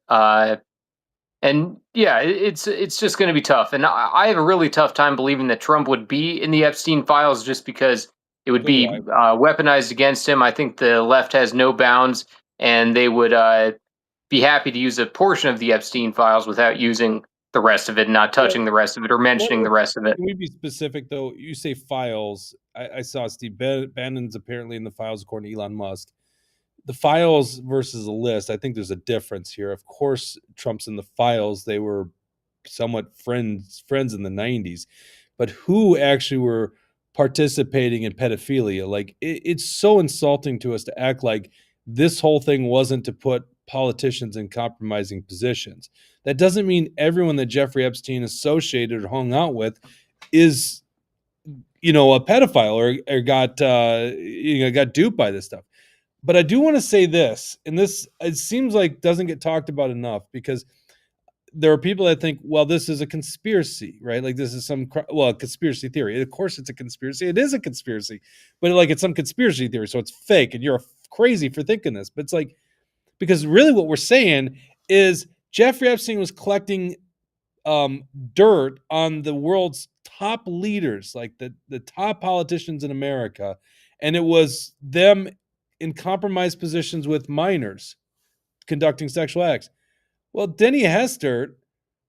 and yeah, it's just going to be tough. And I have a really tough time believing that Trump would be in the Epstein files just because it would be weaponized against him. I think the left has no bounds, and they would be happy to use a portion of the Epstein files without using the rest of it, not touching the rest of it or mentioning the rest of it. Can we be specific, though? You say files. I saw Steve Bannon's apparently in the files, according to Elon Musk. The files versus a list, I think there's a difference here. Of course, Trump's in the files. They were somewhat friends in the 90s. But who actually were participating in pedophilia? Like, it's so insulting to us to act like this whole thing wasn't to put politicians in compromising positions. That doesn't mean everyone that Jeffrey Epstein associated or hung out with is, a pedophile or got duped by this stuff. But I do want to say this, and this, it seems like doesn't get talked about enough, because there are people that think, well, this is a conspiracy, right? Like this is a conspiracy theory. Of course, it's a conspiracy. It is a conspiracy, but like it's some conspiracy theory, so it's fake, and you're crazy for thinking this. But it's like because really what we're saying is Jeffrey Epstein was collecting dirt on the world's top leaders, like the top politicians in America, and it was them in compromised positions with minors conducting sexual acts. Well, Denny Hestert,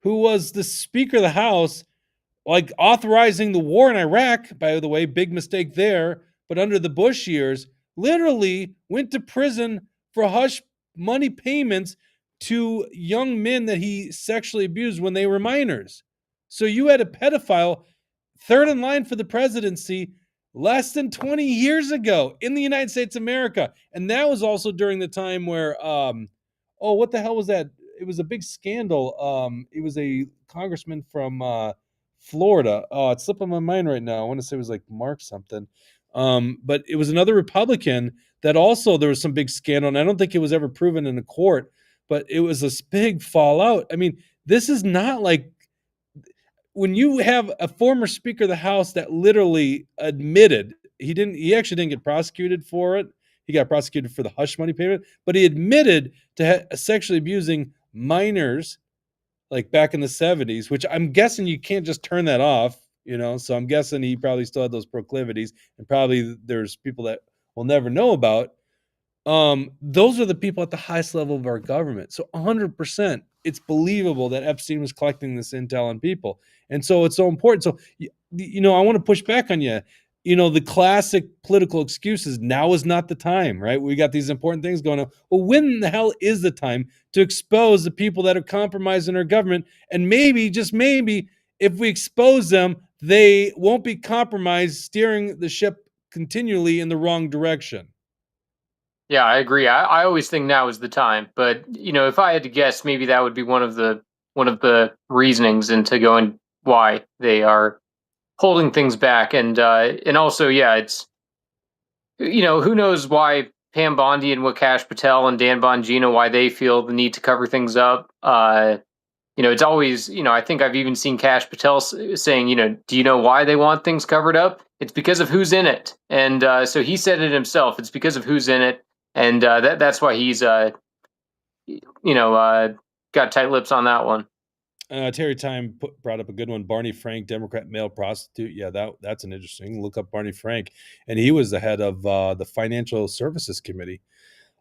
who was the Speaker of the House, like authorizing the war in Iraq, by the way, big mistake there, but under the Bush years, literally went to prison for hush money payments to young men that he sexually abused when they were minors. So you had a pedophile third in line for the presidency less than 20 years ago in the United States of America. And that was also during the time where, what the hell was that? It was a big scandal. It was a congressman from Florida. Oh, it's slipping my mind right now. I want to say it was like Mark something. But it was another Republican that also there was some big scandal, and I don't think it was ever proven in a court, but it was this big fallout. I mean, this is not like when you have a former Speaker of the House that literally admitted he actually didn't get prosecuted for it. He got prosecuted for the hush money payment, but he admitted to sexually abusing minors like back in the 70s, which I'm guessing you can't just turn that off, so I'm guessing he probably still had those proclivities, and probably there's people that we'll never know about. Those are the people at the highest level of our government. So 100%, it's believable that Epstein was collecting this intel on people. And so it's so important. So, I want to push back on you. The classic political excuses, now is not the time, right? We got these important things going on. Well, when the hell is the time to expose the people that are compromising our government? And maybe, just maybe, if we expose them, they won't be compromised, steering the ship continually in the wrong direction. Yeah, I agree. I always think now is the time, but if I had to guess, maybe that would be one of the reasonings into going why they are holding things back, and also, yeah, it's who knows why Pam Bondi and Wakash Patel and Dan Bongino, why they feel the need to cover things up. It's always, I think I've even seen Cash Patel saying, do you know why they want things covered up? It's because of who's in it, and so he said it himself. It's because of who's in it, and that's why he's got tight lips on that one. Terry Time brought up a good one. Barney Frank, Democrat male prostitute. Yeah, that's an interesting. Look up Barney Frank, and he was the head of the Financial Services Committee.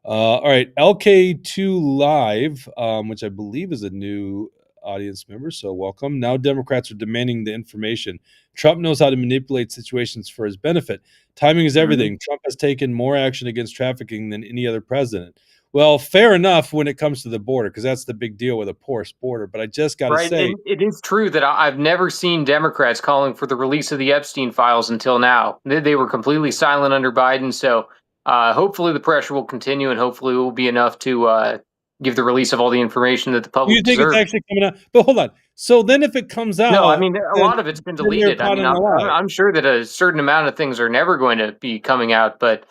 All right, LK2 Live, which I believe is a new audience member, so welcome. Now Democrats are demanding the information. Trump knows how to manipulate situations for his benefit. Timing is everything. Trump has taken more action against trafficking than any other president. Well, fair enough when it comes to the border, because that's the big deal with a porous border. But I just got to say, and it is true that I've never seen Democrats calling for the release of the Epstein files until now. They were completely silent under Biden. So hopefully the pressure will continue, and hopefully it will be enough to give the release of all the information that the public you think deserves. It's actually coming out? But hold on. So then if it comes out... No, I mean, a lot of it's been deleted. I mean, I'm sure that a certain amount of things are never going to be coming out, but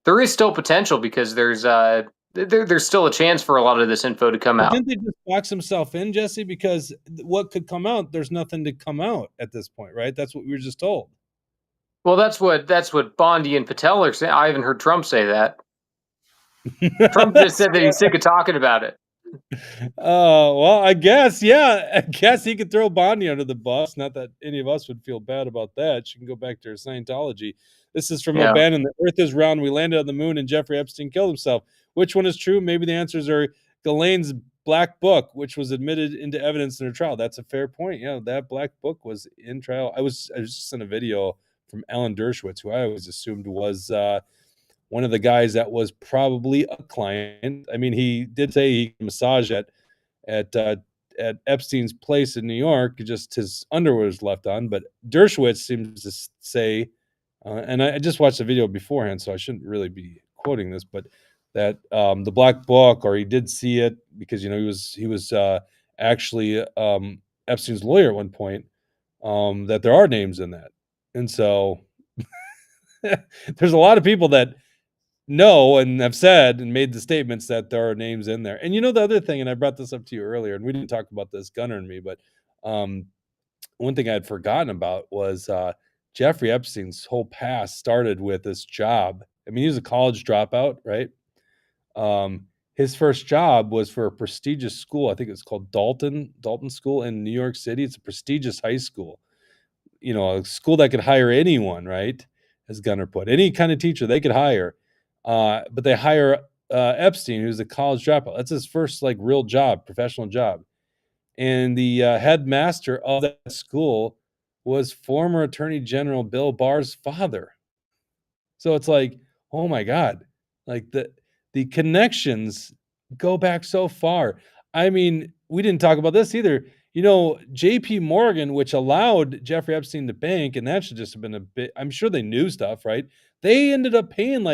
there is still potential because there's still a chance for a lot of this info to come out. Didn't they just box himself in, Jesse? Because what could come out, there's nothing to come out at this point, right? That's what we were just told. Well, that's what Bondi and Patel are saying. I haven't heard Trump say that. Trump just said that he's sick of talking about it. Well, I guess he could throw Bondi under the bus. Not that any of us would feel bad about that. She can go back to her Scientology. This is from O'Bannon. The Earth is round. We landed on the moon, and Jeffrey Epstein killed himself. Which one is true? Maybe the answers are Ghislaine's black book, which was admitted into evidence in her trial. That's a fair point. Yeah, that black book was in trial. I was just in a video from Alan Dershowitz, who I always assumed was one of the guys that was probably a client. I mean, he did say he could massage at Epstein's place in New York. Just his underwear was left on. But Dershowitz seems to say, and I just watched the video beforehand, so I shouldn't really be quoting this, but that the black book, or he did see it because he was actually Epstein's lawyer at one point. That there are names in that, and so there's a lot of people that know and have said and made the statements that there are names in there. And the other thing, and I brought this up to you earlier, and we didn't talk about this, Gunner and me, but um, one thing I had forgotten about was Jeffrey Epstein's whole past started with this job. I mean, he was a college dropout, right? His first job was for a prestigious school. I think it's called Dalton School in New York City. It's a prestigious high school. A school that could hire anyone, right? As Gunner put, any kind of teacher they could hire. But they hire Epstein, who's a college dropout. That's his first real job, professional job. And the headmaster of that school was former Attorney General Bill Barr's father. So it's like, oh my God, like the connections go back so far. I mean, we didn't talk about this either. J.P. Morgan, which allowed Jeffrey Epstein to bank, and that should just have been a bit. I'm sure they knew stuff, right? They ended up paying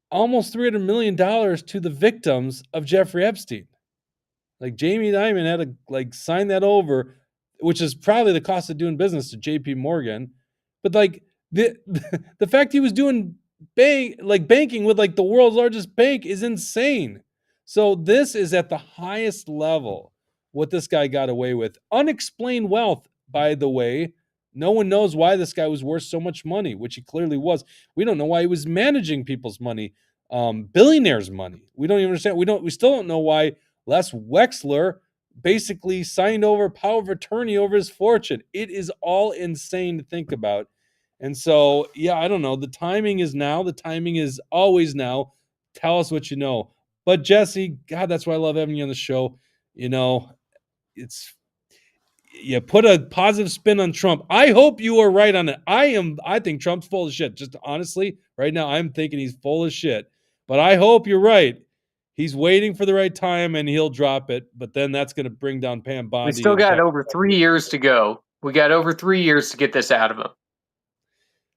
almost $300 million to the victims of Jeffrey Epstein. Jamie Dimon had to sign that over, which is probably the cost of doing business to J.P. Morgan. But the the fact he was doing banking with the world's largest bank is insane. So this is at the highest level what this guy got away with. Unexplained wealth, by the way. No one knows why this guy was worth so much money, which he clearly was. We don't know why he was managing people's money, billionaires' money. We don't even understand. We still don't know why Les Wexler basically signed over power of attorney over his fortune. It is all insane to think about. And so, yeah, I don't know. The timing is now. The timing is always now. Tell us what you know. But Jesse, God, that's why I love having you on the show. It's you put a positive spin on Trump. I hope you are right on it. I think Trump's full of shit. Just honestly, right now, I'm thinking he's full of shit. But I hope you're right. He's waiting for the right time and he'll drop it. But then that's going to bring down Pam Bondi. We still got over 3 years to go. We got over 3 years to get this out of him.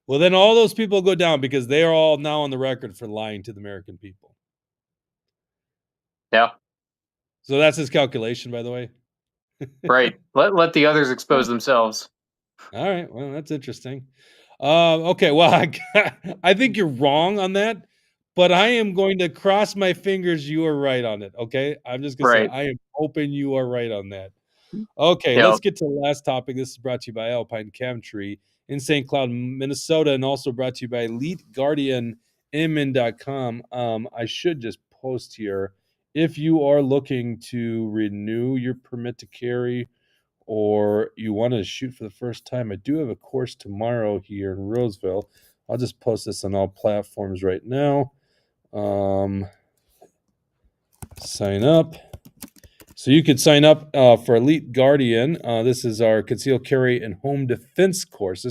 Well, then all those people go down because they are all now on the record for lying to the American people. Yeah. So that's his calculation, by the way. Right. Let the others expose themselves. All right. Well, that's interesting. Okay. Well, I think you're wrong on that, but I am going to cross my fingers you are right on it. Okay. I'm just going to say I am hoping you are right on that. Okay. Yep. Let's get to the last topic. This is brought to you by Alpine Chemistry in St. Cloud, Minnesota, and also brought to you by EliteGuardianMN.com. I should just post here. If you are looking to renew your permit to carry or you want to shoot for the first time, I do have a course tomorrow here in Roseville. I'll just post this on all platforms right now. Sign up. So you could sign up for Elite Guardian. This is our concealed carry and home defense course.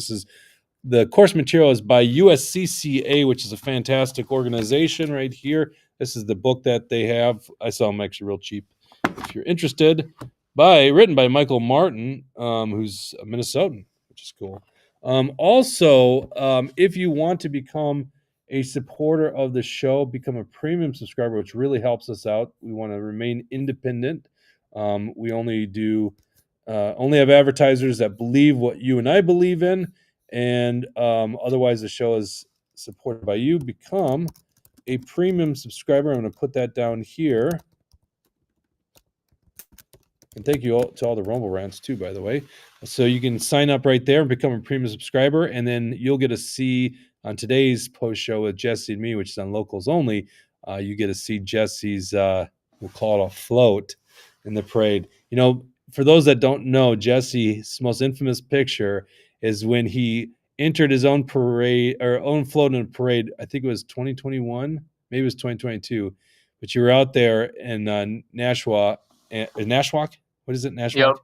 The course material is by USCCA, which is a fantastic organization right here. This is the book that they have. I saw them actually real cheap. If you're interested, written by Michael Martin, who's a Minnesotan, which is cool. Also, if you want to become a supporter of the show, become a premium subscriber, which really helps us out. We want to remain independent. We only have advertisers that believe what you and I believe in, and otherwise the show is supported by you. Become a premium subscriber. I'm going to put that down here. And thank you to all the Rumble Rants too, by the way. So you can sign up right there and become a premium subscriber, and then you'll get to see on today's post show with Jesse and me, which is on locals only. You get to see Jesse's, we'll call it a float in the parade. For those that don't know, Jesse's most infamous picture is when he entered his own parade or own float in a parade. I think it was 2021, maybe it was 2022, but you were out there in Nashua. Nashwauk? What is it? Nashwauk? Yep.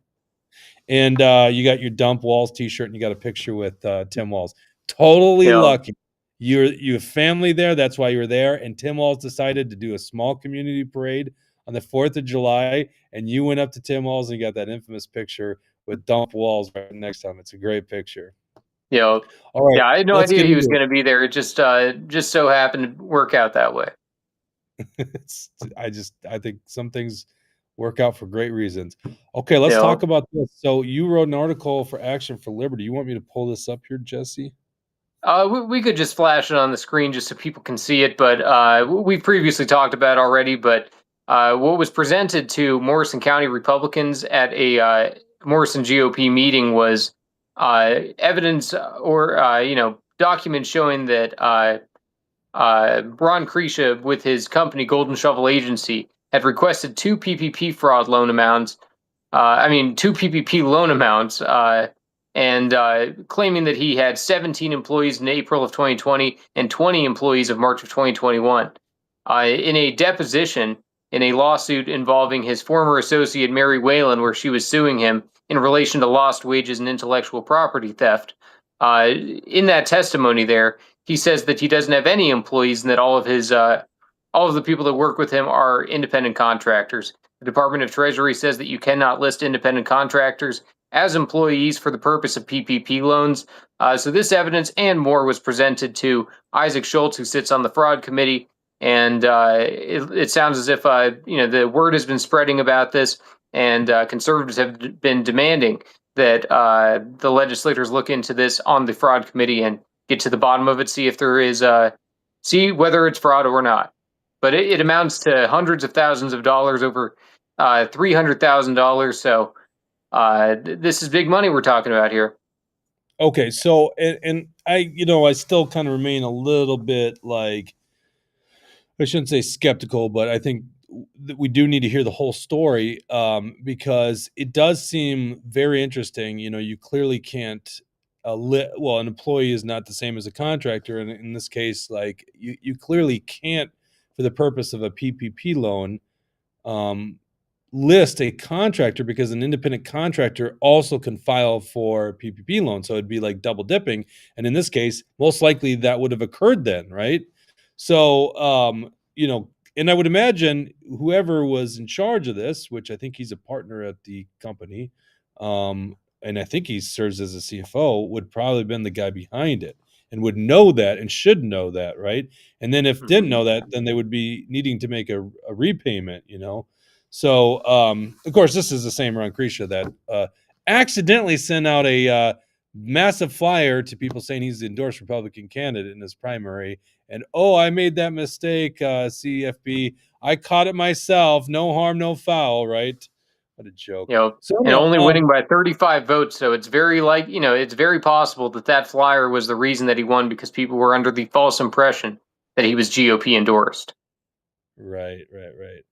And you got your Dump Walz t-shirt and you got a picture with Tim Walz. Totally lucky. You have family there. That's why you were there. And Tim Walz decided to do a small community parade on the 4th of July. And you went up to Tim Walz and you got that infamous picture with Dump Walz right next to him. It's a great picture. Yeah. All right. Yeah, I had no idea he was going to be there. It just so happened to work out that way. I think some things work out for great reasons. Okay, let's talk about this. So you wrote an article for Action for Liberty. You want me to pull this up here, Jesse? We could just flash it on the screen just so people can see it, but we've previously talked about it already. But what was presented to Morrison County Republicans at a Morrison GOP meeting was evidence or documents showing that Ron Kresha, with his company Golden Shovel Agency, had requested two PPP fraud loan amounts. Two PPP loan amounts, and claiming that he had 17 employees in April of 2020 and 20 employees of March of 2021. In a deposition in a lawsuit involving his former associate Mary Whalen, where she was suing him in relation to lost wages and intellectual property theft. In that testimony, there he says that he doesn't have any employees and that all of the people that work with him are independent contractors. The Department of Treasury says that you cannot list independent contractors as employees for the purpose of PPP loans. So this evidence and more was presented to Isaac Schultz, who sits on the fraud committee. And it sounds as if the word has been spreading about this, and conservatives have been demanding that the legislators look into this on the fraud committee and get to the bottom of it, see if there is see whether it's fraud or not. But it amounts to hundreds of thousands of dollars, over $300,000. So this is big money we're talking about here. Okay, so and I still kind of remain a little bit like, I shouldn't say skeptical, but I think that we do need to hear the whole story, because it does seem very interesting. You clearly can't. An employee is not the same as a contractor, and in this case, like you clearly can't, for the purpose of a PPP loan, list a contractor, because an independent contractor also can file for PPP loan. So it'd be like double dipping. And in this case, most likely that would have occurred then, right? So, and I would imagine whoever was in charge of this, which I think he's a partner at the company, and I think he serves as a CFO, would probably have been the guy behind it and would know that and should know that, right? And then if didn't know that, then they would be needing to make a repayment, So, of course, this is the same Ron Kresha that accidentally sent out a massive flyer to people saying he's the endorsed Republican candidate in his primary. And, I made that mistake, CFB. I caught it myself. No harm, no foul, right? What a joke. And only winning by 35 votes. So it's very it's very possible that flyer was the reason that he won, because people were under the false impression that he was GOP endorsed. Right.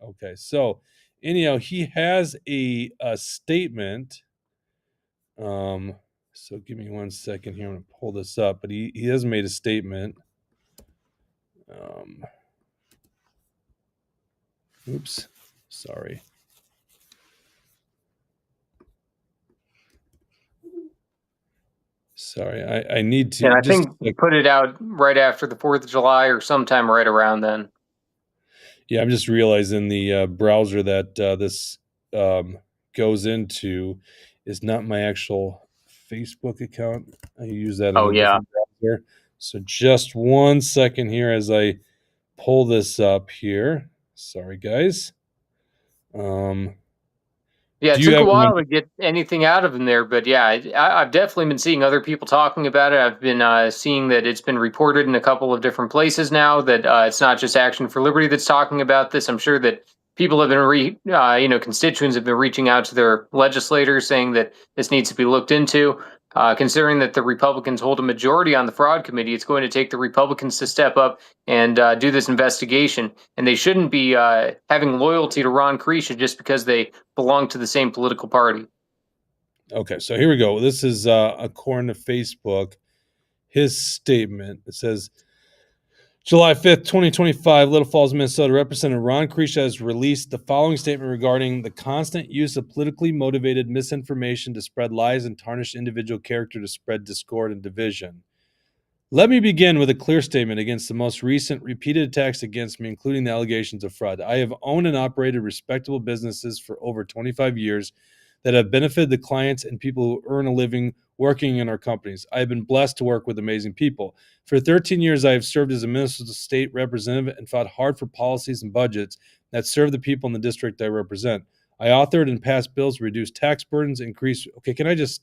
Okay. So anyhow, he has a statement. So give me 1 second here. I'm going to pull this up, but he has made a statement. Oops, sorry. Sorry, I need to. And I think we put it out right after the 4th of July or sometime right around then. Yeah, I'm just realizing the browser that this goes into is not my actual Facebook account. I use that in a different browser. So just 1 second here as I pull this up here. Sorry, guys. It took a while to get anything out of him there, but yeah, I've definitely been seeing other people talking about it. I've been seeing that it's been reported in a couple of different places now, that it's not just Action for Liberty that's talking about this. I'm sure that people have been, constituents have been reaching out to their legislators saying that this needs to be looked into. Considering that the Republicans hold a majority on the fraud committee, it's going to take the Republicans to step up and do this investigation. And they shouldn't be having loyalty to Ron Kresha just because they belong to the same political party. Okay, so here we go. This is according to Facebook, his statement. It says, July 5th, 2025, Little Falls, Minnesota. Representative Ron Kresha has released the following statement regarding the constant use of politically motivated misinformation to spread lies and tarnish individual character to spread discord and division. Let me begin with a clear statement against the most recent repeated attacks against me, including the allegations of fraud. I have owned and operated respectable businesses for over 25 years that have benefited the clients and people who earn a living working in our companies. I have been blessed to work with amazing people. For 13 years, I have served as a Minnesota state representative and fought hard for policies and budgets that serve the people in the district I represent. I authored and passed bills to reduce tax burdens, increase. Okay, can I just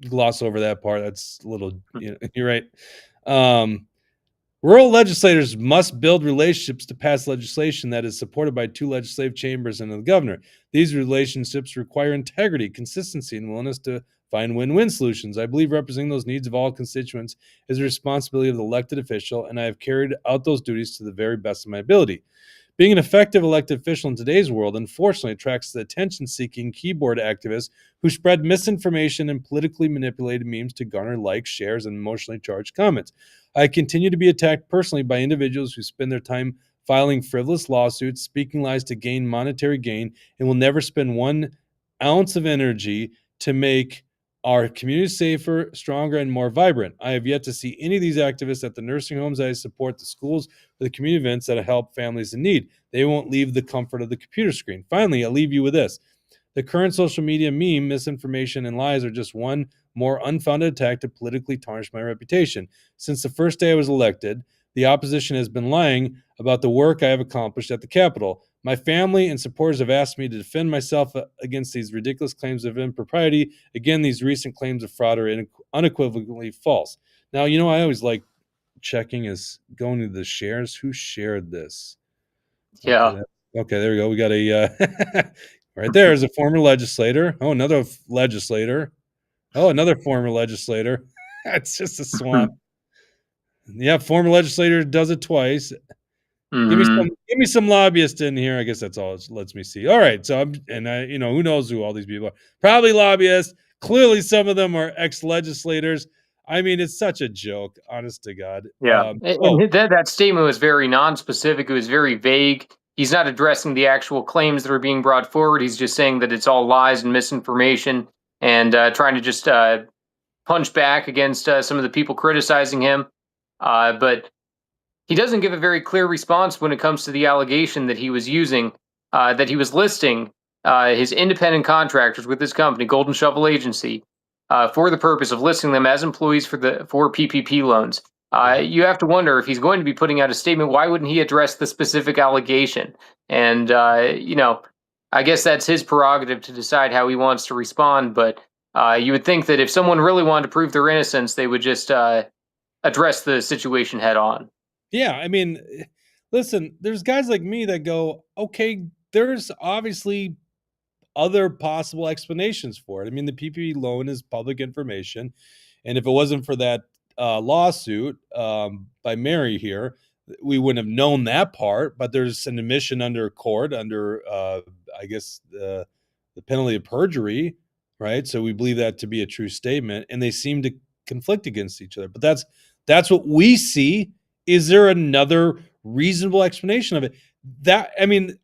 gloss over that part? That's a little, you're right. Rural legislators must build relationships to pass legislation that is supported by two legislative chambers and the governor. These relationships require integrity, consistency, and willingness to find win-win solutions. I believe representing those needs of all constituents is the responsibility of the elected official, and I have carried out those duties to the very best of my ability. Being an effective elected official in today's world, unfortunately, attracts the attention-seeking keyboard activists who spread misinformation and politically manipulated memes to garner likes, shares, and emotionally charged comments. I continue to be attacked personally by individuals who spend their time filing frivolous lawsuits, speaking lies to gain monetary gain, and will never spend 1 ounce of energy to make our community safer, stronger, and more vibrant. I have yet to see any of these activists at the nursing homes that I support, the schools, or the community events that help families in need. They won't leave the comfort of the computer screen. Finally, I'll leave you with this. The current social media meme, misinformation, and lies are just one more unfounded attack to politically tarnish my reputation. Since the first day I was elected, the opposition has been lying about the work I have accomplished at the Capitol. My family and supporters have asked me to defend myself against these ridiculous claims of impropriety. Again, these recent claims of fraud are unequivocally false. Now, I always like checking is going to the shares. Who shared this? Yeah. Okay, there we go. We got a right there is a former legislator. Oh, another legislator. Oh, another former legislator. It's just a swamp. Yeah, former legislator does it twice. Give me some lobbyists in here. I guess that's all it lets me see. All right, so who knows who all these people are? Probably lobbyists. Clearly, some of them are ex-legislators. I mean, it's such a joke, honest to God. Yeah, and that statement was very non-specific. It was very vague. He's not addressing the actual claims that are being brought forward. He's just saying that it's all lies and misinformation, and trying to just punch back against some of the people criticizing him. But he doesn't give a very clear response when it comes to the allegation that he was using, that he was listing his independent contractors with his company, Golden Shovel Agency, for the purpose of listing them as employees for PPP loans. You have to wonder, if he's going to be putting out a statement, why wouldn't he address the specific allegation? And I guess that's his prerogative to decide how he wants to respond. But you would think that if someone really wanted to prove their innocence, they would just address the situation head on. Yeah, I mean, listen, there's guys like me that go, okay, there's obviously other possible explanations for it. I mean, the PPP loan is public information, and if it wasn't for that lawsuit by Mary here, we wouldn't have known that part. But there's an admission under court, under I guess the penalty of perjury, right? So we believe that to be a true statement, and they seem to conflict against each other. But that's what we see. Is there another reasonable explanation of it?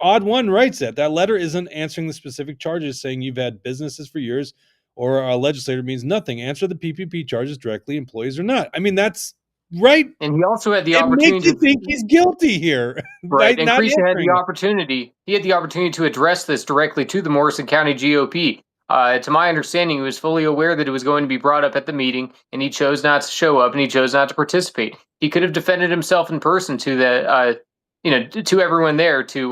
Odd One writes that letter isn't answering the specific charges, saying you've had businesses for years or a legislator means nothing. Answer the PPP charges directly, employees or not. I mean, that's right. And he also had the opportunity to think he's guilty here. Right. And Kresha had the opportunity. He had the opportunity to address this directly to the Morrison County GOP. To my understanding, he was fully aware that it was going to be brought up at the meeting, and he chose not to show up, and he chose not to participate. He could have defended himself in person to the, to everyone there to,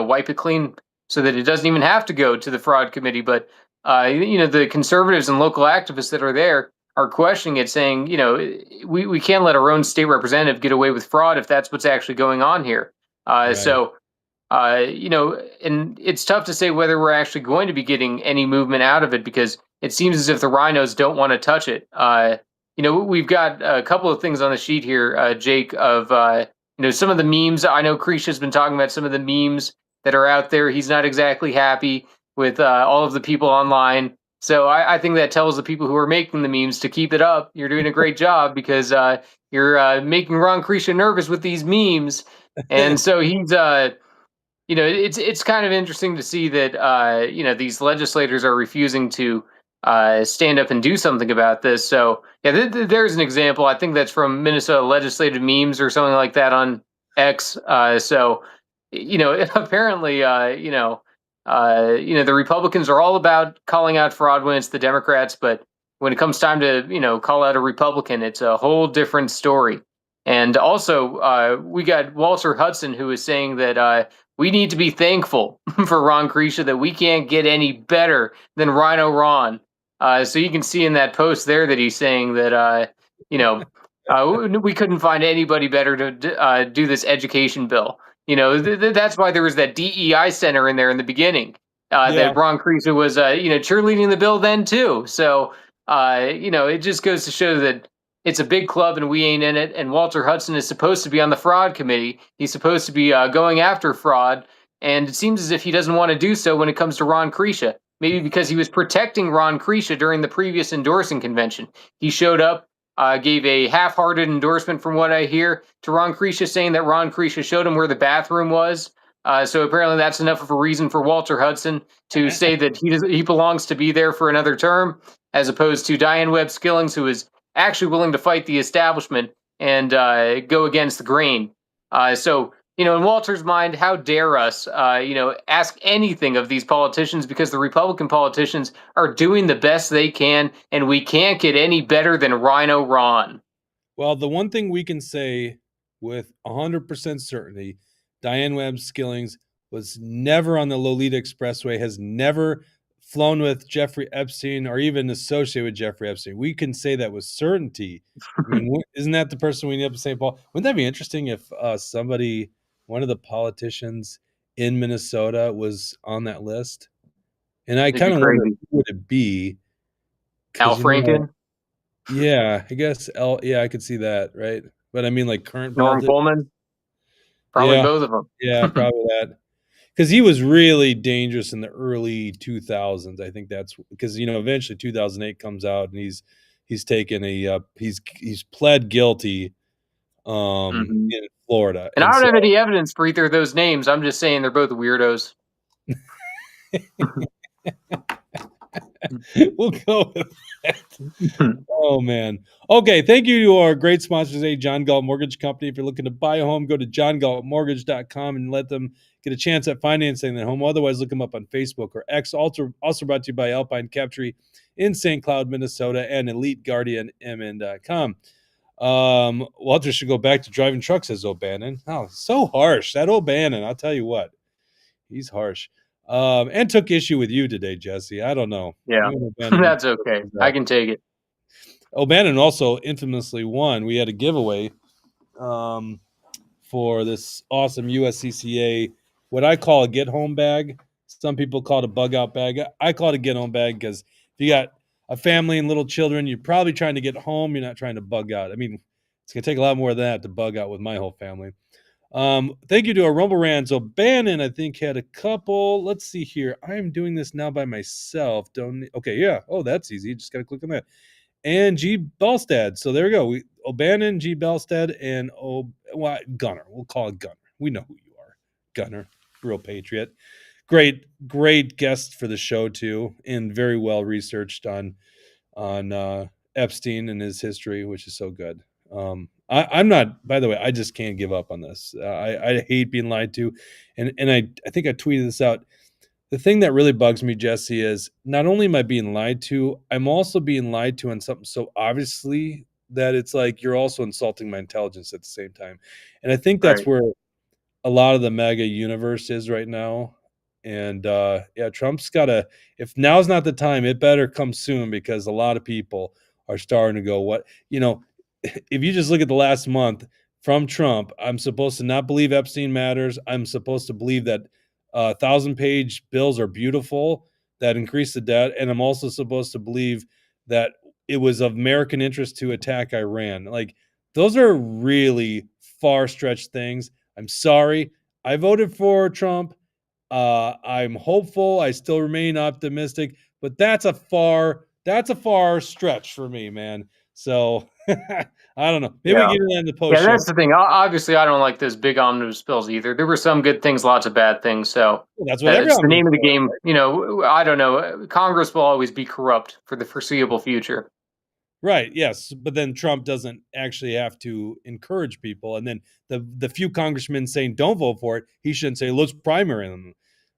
wipe it clean so that it doesn't even have to go to the fraud committee. But, the conservatives and local activists that are there are questioning it, saying, we can't let our own state representative get away with fraud if that's what's actually going on here. Right. So, and it's tough to say whether we're actually going to be getting any movement out of it, because it seems as if the rhinos don't want to touch it. We've got a couple of things on the sheet here, Jake, of, some of the memes. I know Kresha's been talking about some of the memes that are out there. He's not exactly happy with all of the people online. So I think that tells the people who are making the memes to keep it up. You're doing a great job, because you're making Ron Kresha nervous with these memes. And so he's, it's kind of interesting to see that, these legislators are refusing to stand up and do something about this. So, yeah, there's an example. I think that's from Minnesota Legislative Memes or something like that on X. Apparently, the Republicans are all about calling out fraud when it's the Democrats. But when it comes time to, call out a Republican, it's a whole different story. And also, we got Walter Hudson, who is saying that we need to be thankful for Ron Kresha, that we can't get any better than Rhino Ron. So you can see in that post there that he's saying that, We couldn't find anybody better to do this education bill. That's why there was that DEI center in there in the beginning. Yeah. That Ron Kresha was, cheerleading the bill then too. So, it just goes to show that it's a big club and we ain't in it. And Walter Hudson is supposed to be on the fraud committee. He's supposed to be going after fraud, and it seems as if he doesn't want to do so when it comes to Ron Kresha. Maybe because he was protecting Ron Kresha during the previous endorsing convention. He showed up, gave a half-hearted endorsement, from what I hear, to Ron Kresha, saying that Ron Kresha showed him where the bathroom was. So apparently that's enough of a reason for Walter Hudson to say that he belongs to be there for another term, as opposed to Diane Webb Skillings, who is actually willing to fight the establishment and go against the grain. So, in Walter's mind, how dare us, ask anything of these politicians, because the Republican politicians are doing the best they can, and we can't get any better than Rhino Ron. Well, the one thing we can say with 100% certainty, Diane Webb Skillings was never on the Lolita Expressway, has never flown with Jeffrey Epstein or even associated with Jeffrey Epstein. We can say that with certainty. I mean, isn't that the person we need up in St. Paul? Wouldn't that be interesting if one of the politicians in Minnesota was on that list? And I kind of wonder who would it be? Al Franken? Yeah, I guess yeah, I could see that, right? But I mean, like, current Norm Coleman? Probably both of them. Yeah, probably that. Because he was really dangerous in the early 2000s. I think that's because, eventually 2008 comes out and he's taken he's pled guilty in Florida. And I don't have any evidence for either of those names. I'm just saying they're both weirdos. We'll go with that. Oh, man. Okay, thank you to our great sponsors today, John Galt Mortgage Company. If you're looking to buy a home, go to johngaltmortgage.com and let them get a chance at financing the home. Otherwise, look them up on Facebook or X. Also brought to you by Alpine Captree in St. Cloud, Minnesota, and EliteGuardianMN.com. Walter should go back to driving trucks, says O'Bannon. Oh, so harsh. That O'Bannon, I'll tell you what. He's harsh. And took issue with you today, Jesse. I don't know. Yeah, that's okay. I can take it. O'Bannon also infamously won. We had a giveaway for this awesome USCCA, what I call a get-home bag. Some people call it a bug-out bag. I call it a get-home bag because if you got a family and little children, you're probably trying to get home. You're not trying to bug out. I mean, it's going to take a lot more than that to bug out with my whole family. Thank you to our Rumble Rants. O'Bannon, I think, had a couple. Let's see here. I am doing this now by myself. Okay, yeah. Oh, that's easy. Just got to click on that. And G. Belstad. So there we go. O'Bannon, G. Belstad, and Gunner. We'll call it Gunner. We know who you are. Gunner, real patriot. Great guest for the show, too, and very well researched on Epstein and his history, which is so good. I'm not, by the way, I just can't give up on this. I hate being lied to. And I think I tweeted this out. The thing that really bugs me, Jesse, is not only am I being lied to, I'm also being lied to on something so obviously that it's like you're also insulting my intelligence at the same time. And I think that's where a lot of the MAGA universe is right now. And Trump's got to, if now's not the time, it better come soon, because a lot of people are starting to go, if you just look at the last month from Trump, I'm supposed to not believe Epstein matters. I'm supposed to believe that 1,000-page bills are beautiful that increase the debt. And I'm also supposed to believe that it was of American interest to attack Iran. Like, those are really far-stretched things. I'm sorry. I voted for Trump. I'm hopeful. I still remain optimistic, but that's a far stretch for me, man. So I don't know. Maybe we get into that in the post. Yeah, that's the thing. Obviously, I don't like those big omnibus bills either. There were some good things, lots of bad things. So that's what it's the name of the game. I don't know. Congress will always be corrupt for the foreseeable future. Right. Yes. But then Trump doesn't actually have to encourage people. And then the few congressmen saying don't vote for it, he shouldn't say, let's primary them.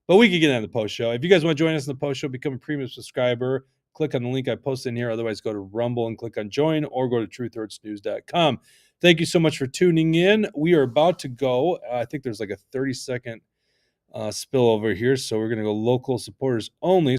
But we can get on the post show. If you guys want to join us in the post show, become a premium subscriber. Click on the link I posted in here. Otherwise, go to Rumble and click on join, or go to truthhurtsnews.com. Thank you so much for tuning in. We are about to go. I think there's like a 30-second spillover here. So we're going to go local supporters only.